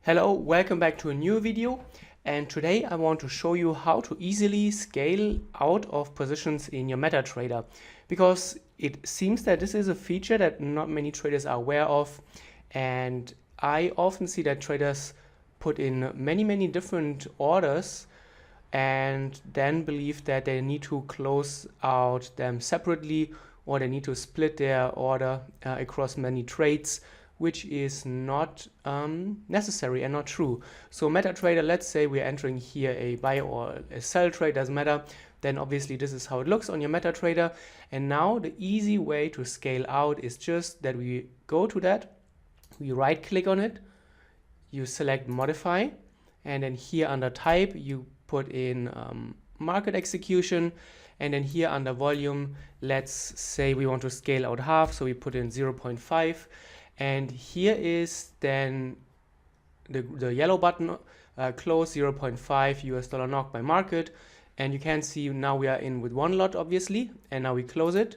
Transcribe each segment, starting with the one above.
Hello, welcome back to a new video, and today I want to show you how to easily scale out of positions in your MetaTrader, because it seems that this is a feature that not many traders are aware of, and I often see that traders put in many different orders and then believe that they need to close out them separately, or they need to split their order across many trades, which is not necessary and not true. So MetaTrader, let's say we're entering here a buy or a sell trade, doesn't matter. Then obviously this is how it looks on your MetaTrader. And now the easy way to scale out is just that we go to that, we right click on it, you select modify, and then here under type you put in market execution, and then here under volume, let's say we want to scale out half, so we put in 0.5, and here is then the yellow button, close 0.5 US dollar knock by market, and you can see now we are in with one lot obviously, and now we close it,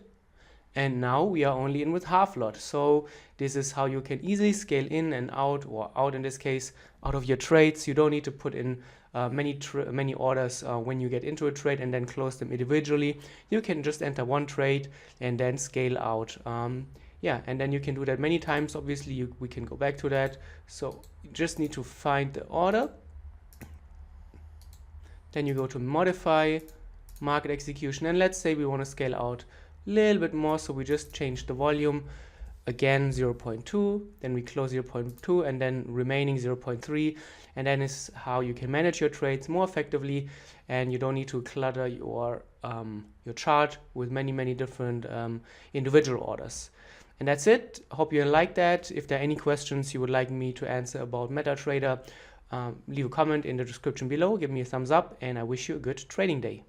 and now we are only in with half lot. So this is how you can easily scale in and out, or out in this case, out of your trades. You don't need to put in many orders when you get into a trade and then close them individually. You can just enter one trade and then scale out. Yeah, and then you can do that many times. Obviously, we can go back to that. So you just need to find the order. Then you go to modify, market execution, and let's say we want to scale out a little bit more. So we just change the volume again 0.2, then we close 0.2, and then remaining 0.3, and then is how you can manage your trades more effectively, and you don't need to clutter your chart with many different individual orders. And that's it. Hope you like that. If there are any questions you would like me to answer about MetaTrader, leave a comment in the description below, give me a thumbs up, and I wish you a good trading day.